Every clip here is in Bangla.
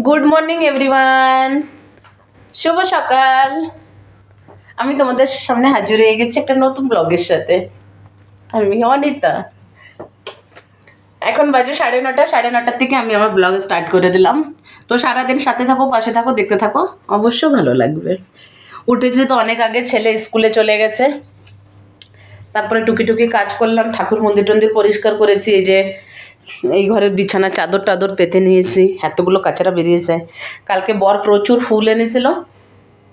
গুড মর্নিং এভরিওয়ান, শুভ সকাল। আমি তোমাদের সামনে হাজির হয়ে গেছি একটা নতুন ব্লগের সাথে। আমি অনিতা। এখন বাজে 9:30। 9:30 থেকে আমি আমার ব্লগ স্টার্ট করে দিলাম। তো সারাদিন সাথে থাকো, পাশে থাকো, দেখতে থাকো, অবশ্য ভালো লাগবে। উঠেছি তো অনেক আগে, ছেলে স্কুলে চলে গেছে। তারপরে টুকি টুকি কাজ করলাম, ঠাকুর মন্দির টন্দির পরিষ্কার করেছি। এই যে এই ঘরের বিছানা চাদর টাদর পেতে নিয়েছি, এতগুলো কাচরা বেরিয়েছে। কালকে বর প্রচুর ফুল এনেছিল,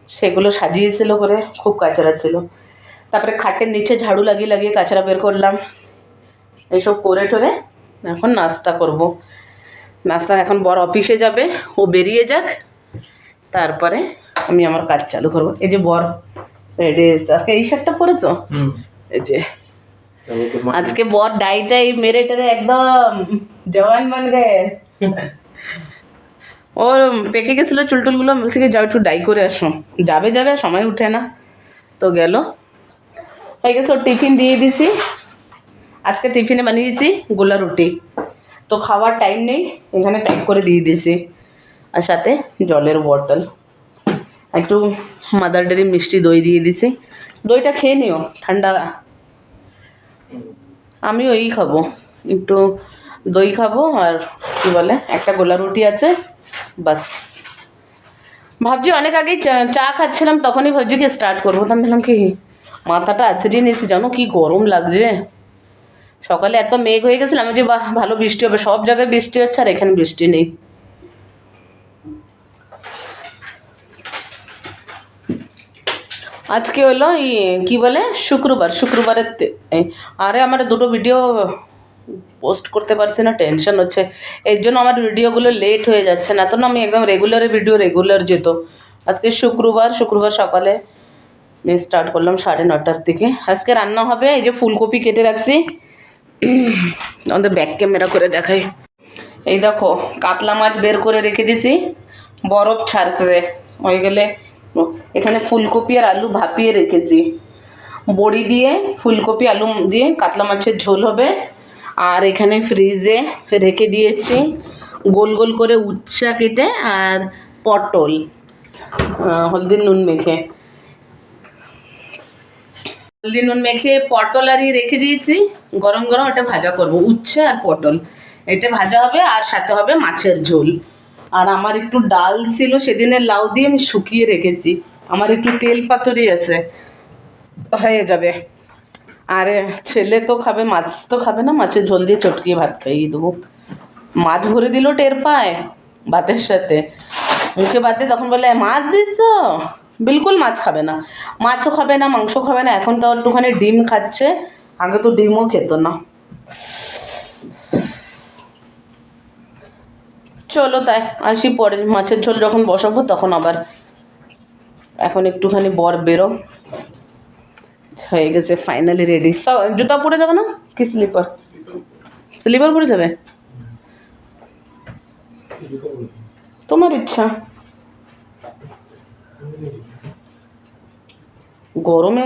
সেগুলো সাজিয়েছিল করে, খুব কাচরা ছিল। তারপরে খাটের নিচে ঝাড়ু লাগিয়ে লাগিয়ে কাচরা বের করলাম। এইসব করে টোরে এখন নাস্তা করব। নাস্তা এখন বর অফিসে যাবে, ও বেরিয়ে যাক, তারপরে আমি আমার কাজ চালু করব। এই যে বর রেডি এসছে। আজকে এই শার্টটা পরেছো? এই যে আজকে বর ডাই টাই মেরে টেরে একদম জওয়ান বান গে। ওর পেকে গেছিলো চুলটুলগুলো, বলছি যাও একটু ডাই করে আসো। যাবে যাবে, সময় উঠে না, তো গেল। হয়ে গেছে, ওর টিফিন দিয়ে দিছি। আজকে টিফিনে বানিয়েছি গোলা রুটি, তো খাওয়ার টাইম নেই, এখানে প্যাক করে দিয়ে দিছি। আর সাথে জলের বটল, একটু মাদার ডেরি মিষ্টি দই দিয়ে দিছি। দইটা খেয়ে নিও, ঠান্ডা। আমি ওই খাবো, একটু দই খাবো, আর কি বলে একটা গোলা রুটি আছে, বাস। ভাবছি অনেক আগেই চা খাচ্ছিলাম, তখনই ভাবছি কি স্টার্ট করবো। তো আমি ভাবলাম কি মাথাটা আছড়িয়ে নিয়েছি, জানো কি গরম লাগছে। সকালে এত মেঘ হয়ে গেছিলো, আমি যে বাহ ভালো বৃষ্টি হবে, সব জায়গায় বৃষ্টি হচ্ছে আর এখানে বৃষ্টি নেই। আজকে হলো কি বলে শুক্রবারের আরে আমার দুটো ভিডিও পোস্ট করতে পারছি না, টেনশন হচ্ছে। এর জন্য আমার ভিডিওগুলো লেট হয়ে যাচ্ছে, না তো না আমি একদম রেগুলার যেত। আজকে শুক্রবার সকালে আমি স্টার্ট করলাম 9:30 থেকে। আজকে রান্না হবে, এই যে ফুলকপি কেটে রাখছি, আমাদের ব্যাক ক্যামেরা করে দেখাই। এই দেখো কাতলা মাছ বের করে রেখে দিছি, বরফ ছাড়ছে হয়ে গেলে। এখানে ফুলকপি আর আলু ভাপিয়ে রেখেছি, বড়ি দিয়ে ফুলকপি আলু দিয়ে কাতলা মাছের ঝোল হবে। আর এখানে ফ্রিজে রেখে দিয়েছি গোল গোল করে উচ্ছা কেটে আর পটল হলদি নুন মেখে পটল আর রেখে দিয়েছি। গরম গরম এটা ভাজা করব, উচ্ছে আর পটল এটা ভাজা হবে, আর সাথে হবে মাছের ঝোল। আর আমার একটু ডাল ছিল সেদিনের, লাউ দিয়ে আমি শুকিয়ে রেখেছি। আমার একটু তেল পাতুরি আছে, হয়ে যাবে। আর ছেলে তো খাবে, মাছ তো খাবে না, মাছের ঝোল দিয়ে চটকিয়ে ভাত খাইয়ে দেবো। মাছ ভরে দিল টের পায় ভাতের সাথে, মুখে ভাত দিয়ে তখন বলে মাছ দিচ্ছ। বিলকুল মাছ খাবে না, মাছও খাবে না, মাংস খাবে না। এখন তো একটুখানি ডিম খাচ্ছে, আগে তো ডিমও খেত না। চলো তাই আসি পরে, মাছের ঝোল যখন বসাবো তখন আবার। এখন একটুখানি বর বেরো, হয়ে গেছে ফাইনালি রেডি। জুতা পরে যাবে না কি স্লিপার পরে যাবে? তোমার ইচ্ছা। গরমে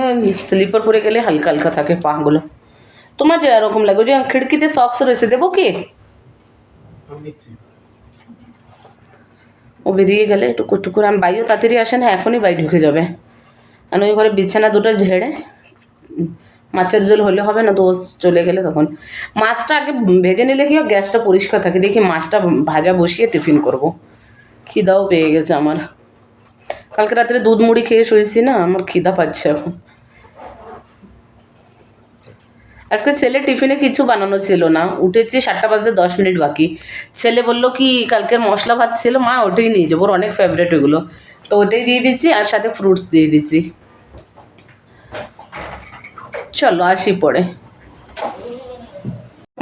স্লিপার পরে গেলে হালকা হালকা থাকে পাগুলো। তোমার যে এরকম লাগে, যে খিড়কিতে সক্স রয়েছে, দেবো কি? ও বেরিয়ে গেলে টুকুর টুকুর, আমি বাইও তাড়াতাড়ি আসে না, এখনই বাই ঢুকে যাবে। আর ওই ঘরে বিছানা দুটো ঝেড়ে মাছের ঝোল হলে হবে না, তো ও চলে গেলে তখন। মাছটা আগে ভেজে নিলে কি হয়, গ্যাসটা পরিষ্কার থাকে। দেখি মাছটা ভাজা বসিয়ে টিফিন করব। খিদাও পেয়ে গেছে আমার, কালকে রাত্রে দুধ মুড়ি খেয়ে শুয়েছি না, আমার খিদা পাচ্ছে এখন। আজকে ছেলে টিফিনে কিছু বানানো ছিল না, উঠেছি 7:10 বাকি। ছেলে বলল কি কালকের মশলা ভাত ছিল মা, ওটাই নিয়ে যাবো, ওর অনেক ফেভারিট ওগুলো, তো ওটাই দিয়ে দিচ্ছি, আর সাথে ফ্রুটস দিয়ে দিচ্ছি। চলো আসি পরে।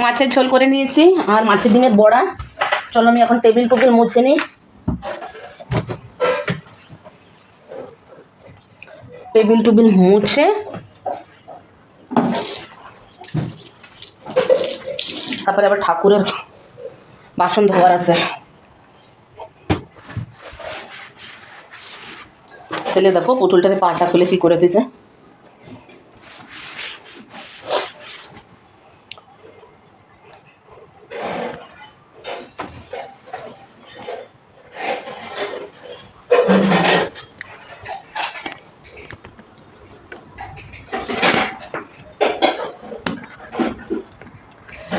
মাছের ঝোল করে নিয়েছি আর মাছের ডিমের বড়া। চলো আমি এখন টেবিল টুবিল মুছে নিই। টেবিল টুবিল মুছে তারপরে আবার ঠাকুরের বাসন ধোয়ার আছে। ছেলে দেখো পুতুলটারে পাটা খুলে কি করে দিছে।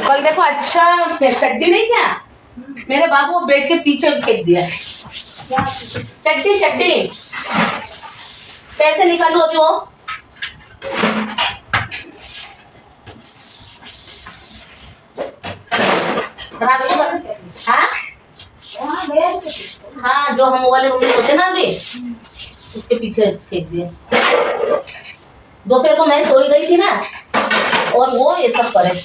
कल देखो अच्छा चड्डी नहीं क्या, मेरे बाबू बेड के पीछे फेंक दिया। चड्डी चड्डी कैसे निकालू अभी वो? हाँ हाँ, जो हम वाले रूम में सोते ना अभी, उसके पीछे फेंक दिए। दोपहर को मैं सोई गई थी ना, और वो ये सब करे।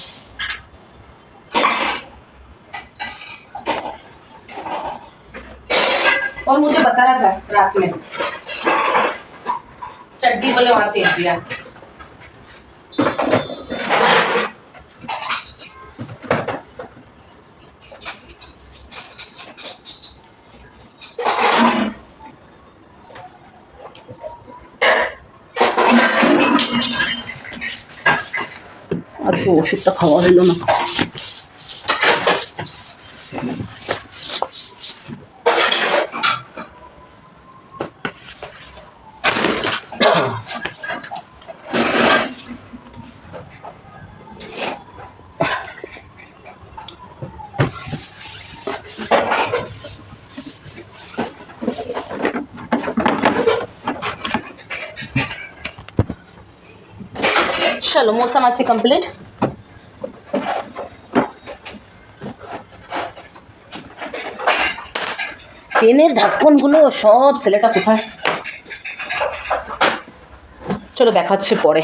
और मुझे बता रहा था रात में, चड्डी बोले वहां फेंक दिया। আজকে ওষুধটা খাওয়া হলো না। चलो मोसा मासी कंप्लीट। ট্রেনের ঢাকনগুলো সব ছেলেটা কোথায়, চলো দেখাচ্ছি পরে।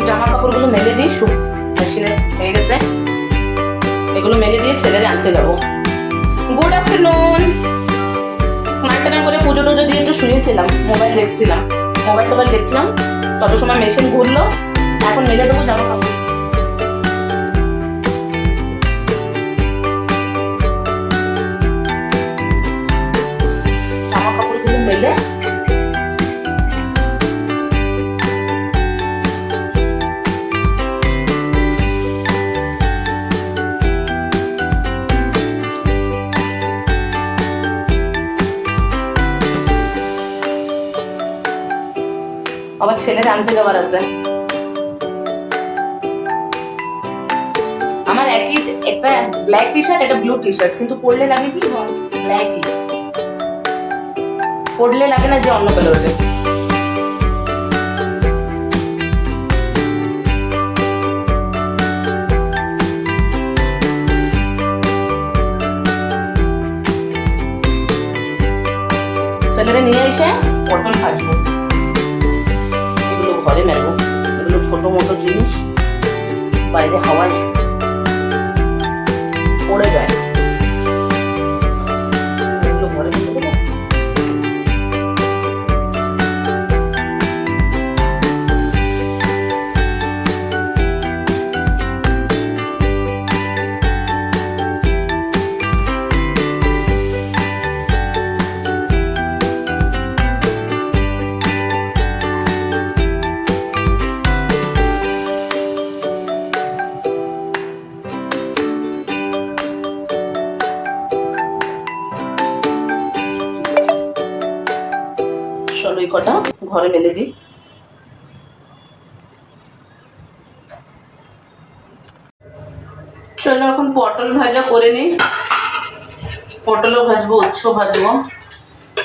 জামা কাপড়গুলো মেলে দিই, মেশিনে হয়ে গেছে, এগুলো মেলে দিয়ে ছেলেরে আনতে যাবো। Good afternoon. স্নান টান করে পুজো টুজো দিয়ে একটু শুয়েছিলাম, মোবাইল দেখছিলাম, মোবাইল দেখছিলাম, তত সময় মেশিন ঘুরলো। এখন মেলে দেবো জামা কাপড়। জামা কাপড়গুলো মেলে আবার ছেলের আনতে যাওয়ার আছে। আমার একই, একটা ব্ল্যাক টি শার্ট, একটা ব্লু টি শার্ট, কিন্তু পরলে লাগে কি ব্ল্যাকই, পরলে লাগে না যে অন্য কালারের। ছেলেরে নিয়ে এসে পটল ভাজবো, ঘরে মেলবো। এগুলো ছোট মোটো জিনিস, বাইরে হাওয়ায় পড়ে যায়, এগুলো ঘরে মেলে দেবো। চলো এই কটা ঘরে মেলে দিই। চলো এখন পটল ভাজা করে নিই। পটলও ভাজবো, উচ্ছ ভাজবো।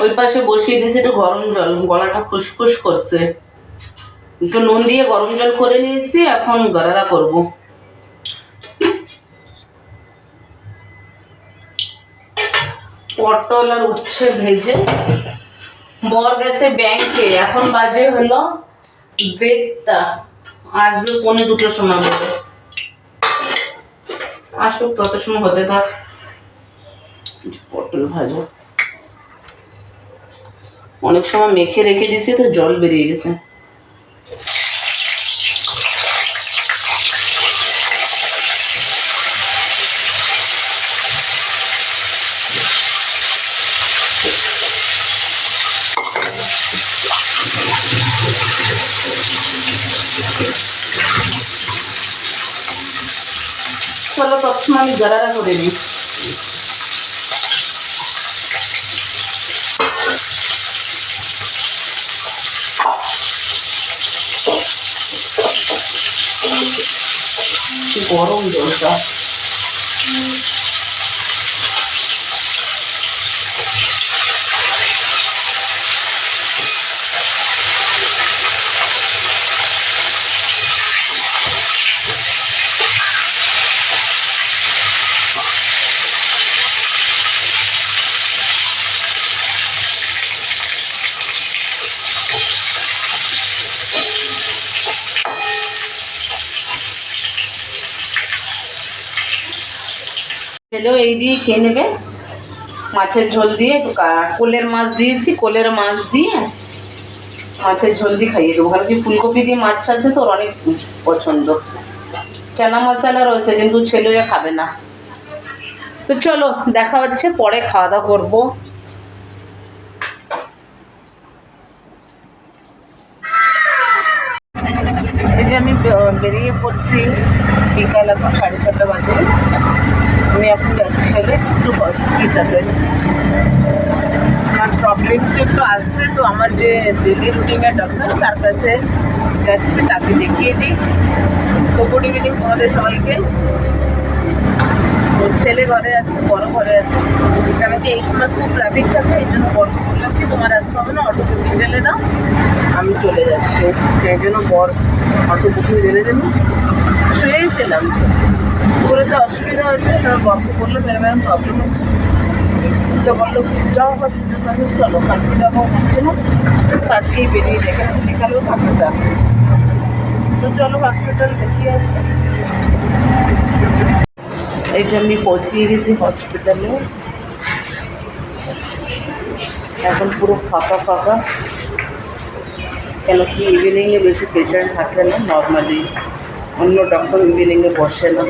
ওই পাশে বসিয়ে দিয়েছি একটু গরম জল, গলাটা খুসখুস করছে, একটু নুন দিয়ে গরম জল করে নিয়েছি, এখন গরারা করব। পটল আর উচ্ছে ভেজে বর গেছে ব্যাংকে, এখন বাজে হলো 1:30, আসবে 1:45 সময় বলে। আসুক, তত সময় হতে থাক। পটল ভাজা অনেক সময় মেখে রেখে দিয়েছি তো জল বেরিয়ে গেছে। চলো তৎক্ষণ আমি গারারা করে নিই। গরম জলটা খেলেও এই দিয়ে খেয়ে নেবে। মাছের ঝোল দিয়ে একটু কোলের মাছ দিয়েছি, কোলের মাছ দিয়ে মাছের ঝোল দিয়ে খাইয়ে দেবো। কারণ কি ফুলকপি দিয়ে মাছ আছে তো ওর অনেক পছন্দ। চানা মশলা রয়েছে কিন্তু ছেলেও খাবে না। তো চলো দেখা হচ্ছে পরে, খাওয়া দাওয়া করবো। এই যে আমি বেরিয়ে পড়ছি, বিকাল এখন 6:30 বাজে। আমি এখন যাচ্ছি হলে একটু হসপিটালে। আমার প্রবলেম তো একটু আছে, তো আমার যে ডেলি রুটিনের ডক্টর তার কাছে যাচ্ছি, তাকে দেখিয়ে দিই। তো গুড ইভিনিং তোমাদের সবাইকে। ছেলে ঘরে আছে, বড় ঘরে আছে। কারণ কি এই সময় খুব ট্রাফিক থাকে, এই জন্য বড় বললাম কি তোমার আসতে হবে না, অটো বুকিং ঢেলে দাও, আমি চলে যাচ্ছি। সেই জন্য বড় অটো বুকিং ঢেলে দেবো। শুয়েছিলাম, করে তো অসুবিধা হচ্ছে, কারণ বরকে বললো এরকম প্রবলেম হচ্ছে। তো বললো যাও হসপিটাল, চলো কালকে যাবো হচ্ছে না, আজকেই বেরিয়ে দেখে বিকালেও থাকতে চান। তো চলো হসপিটাল দেখিয়ে আসি। এই যে আমি পৌঁছিয়ে গেছি হসপিটালে। এখন পুরো ফাঁকা ফাঁকা, কেন কি ইভিনিংয়ে বেশি পেশেন্ট থাকে না। নর্মালি অন্য ডক্টর ইভিনিংয়ে বসে না,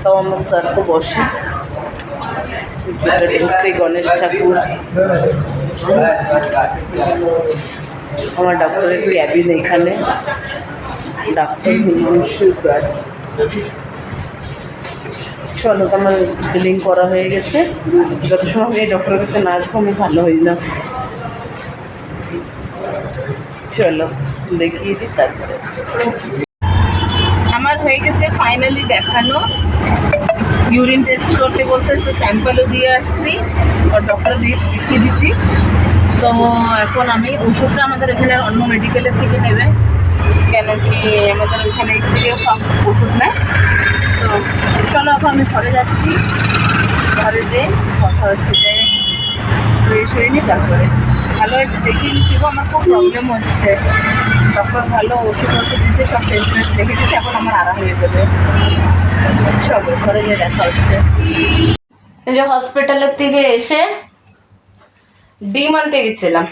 তাও আমার স্যার তো বসে। ঢুকতে গণেশ ঠাকুর, আমার ডাক্তারের ক্যাবিন এখানে, ডাক্তার হিমাংশু গার্ড। চলো আমার বিলিং করা হয়ে গেছে। যত সময় আমি এই ডক্টরের কাছে না আসবো আমি ভালো হই না। চলো দেখিয়ে দিই। তারপরে আমার হয়ে গেছে ফাইনালি দেখানো। ইউরিন টেস্ট করতে বলছে, সে স্যাম্পলও দিয়ে আসছি, আর ডক্টর দেখিয়ে দিচ্ছি। তো এখন আমি ওষুধটা আমাদের এখানে অন্য মেডিকেলের থেকে নেবে, কেন কি আমাদের ওখানে থেকেও সব ওষুধ নেয়। তো চলো এখন আমি ঘরে যাচ্ছি, ঘরে যেয়ে কথা হচ্ছে যে ফ্রেশ হয়ে নি। তারপরে ভালো হয়েছে, দেখিয়ে নিচ্ছি। আমার খুব প্রবলেম হচ্ছে, ডক্টর ভালো ওষুধ দিচ্ছে, সব টেস্ট টেস্ট দেখে দিচ্ছে, এখন আমার আরাম হয়ে যাবে। চলো ঘরে যেয়ে দেখা হচ্ছে। এই যে হসপিটালের থেকে এসে ডিম আনতে গেছিলাম,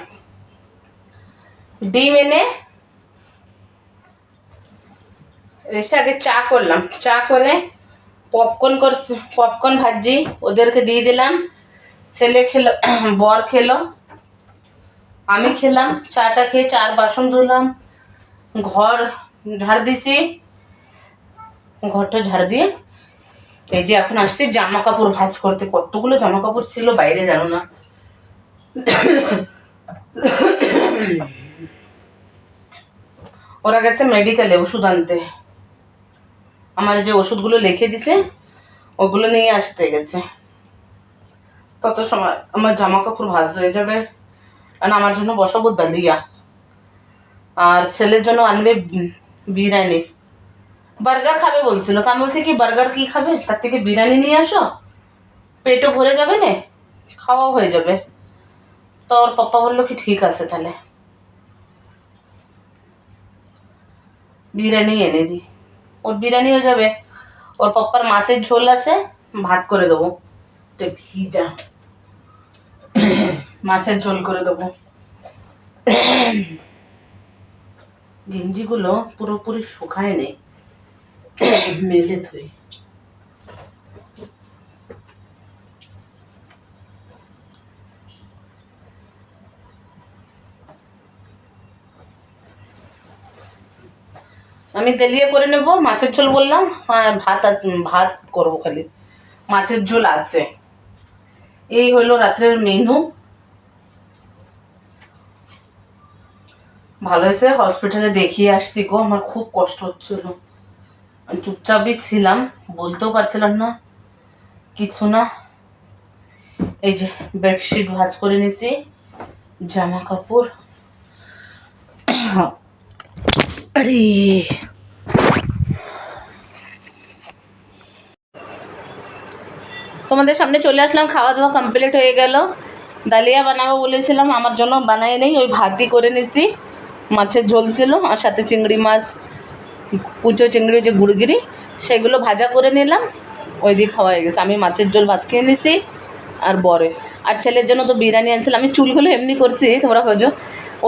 ডিম এনে এসে আগে চা করলাম, চা করে পপকর্ন ভাজি ওদেরকে দিয়ে দিলাম। ছেলে খেলো, বর খেলো, আমি খেলাম। চাটা খেয়ে চার বাসন ধুলাম, ঘর ঝাড় দিছি, ঘরটা ঝাড় দিয়ে এই যে এখন আসছি জামা কাপড় ভাঁজ করতে। কতগুলো জামা কাপড় ছিল বাইরে, জানো না। ওরা গেছে মেডিকেলে ওষুধ আনতে, আমার যে ওষুধগুলো লিখে দিছে ওগুলো নিয়ে আসতে গেছে। তত সময় আমার জামা কাপড় ভাঁজ হয়ে যাবে। কারণ আমার জন্য বসাবো ডালিয়া, আর ছেলের জন্য আনবে বিরিয়ানি। বার্গার খাবে বলছিল, তো আমি বলছি কি বার্গার কি খাবে, তার থেকে বিরিয়ানি নিয়ে আসো, পেটও ভরে যাবে না, খাওয়াও হয়ে যাবে। তো ওর পাপ্পা বললো কি ঠিক আছে তাহলে বিরিয়ানি এনে দিই, ওর বিরিয়ানি হয়ে যাবে। ওর পাপ্পার মাছের ঝোল আছে, ভাত করে দেবো, ভিজা মাছের ঝোল করে দেবো। গেঞ্জিগুলো পুরোপুরি শুকায় নেই, মেলে থই। আমি তেলিয়ে করে নেব। মাছের ঝোল বললাম, হ্যাঁ ভাত আছে, ভাত করবো খালি, মাছের ঝোল আছে। এই হলো রাত্রের মেনু। ভালো হয়েছে হসপিটালে দেখিয়ে আসছি গো, আমার খুব কষ্ট হচ্ছিল, চুপচাপই ছিলাম, বলতেও পারছিলাম না কিছু না। এই যে বেডশিট ভাঁজ করে নিছি, জামা কাপড়। আরে তোমাদের সামনে চলে আসলাম, খাওয়া দাওয়া কমপ্লিট হয়ে গেল। ডালিয়া বানাবো বলেছিলাম, আমার জন্য বানাই নেই, ওই ভাতই করে নিছি। মাছের ঝোল ছিল, আর সাথে চিংড়ি মাছ, কুচো চিংড়ি যে গুড়গিরি, সেগুলো ভাজা করে নিলাম, ওই দিয়ে খাওয়া হয়ে গেছে। আমি মাছের ঝোল ভাত খেয়ে নিছি আর বরে। আর ছেলের জন্য তো বিরিয়ানি আনছিলাম। আমি চুলগুলো এমনি করছি, তোমরা বোঝো,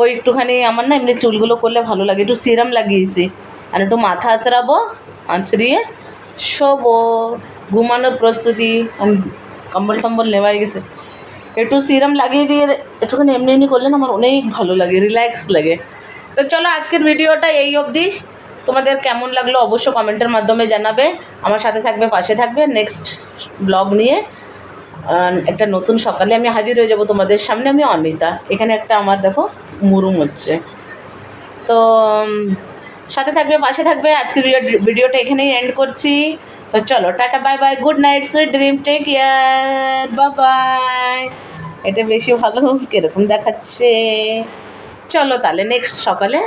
ওই একটুখানি আমার না এমনি চুলগুলো করলে ভালো লাগে, একটু সিরাম লাগিয়েছি, আর একটু মাথা আঁচড়াবো, আঁচড়িয়ে শোবো, ঘুমানোর প্রস্তুতি। কম্বল টম্বল নেওয়া হয়ে গেছে, একটু সিরাম লাগিয়ে দিয়ে একটুখানি এমনি এমনি করলে না আমার অনেক ভালো লাগে, রিল্যাক্স লাগে। তো চলো আজকের ভিডিওটা এই অবধি। তোমাদের কেমন লাগলো অবশ্য কমেন্টের মাধ্যমে জানাবে। আমার সাথে থাকবে, পাশে থাকবে। নেক্সট ব্লগ নিয়ে একটা নতুন সকালে আমি হাজির হয়ে যাব তোমাদের সামনে। আমি অনিতা, এখানে একটা আমার দেখো মুরুম হচ্ছে। তো সাথে থাকবে, পাশে থাকবে। আজকের ভিডিওটা এখানেই এন্ড করছি। তো চলো tata, bye bye, good night, sweet dream, take care, bye bye. এটা বেশি ভালো কিরকম দেখাচ্ছে। চলো তাহলে নেক্সট সকালে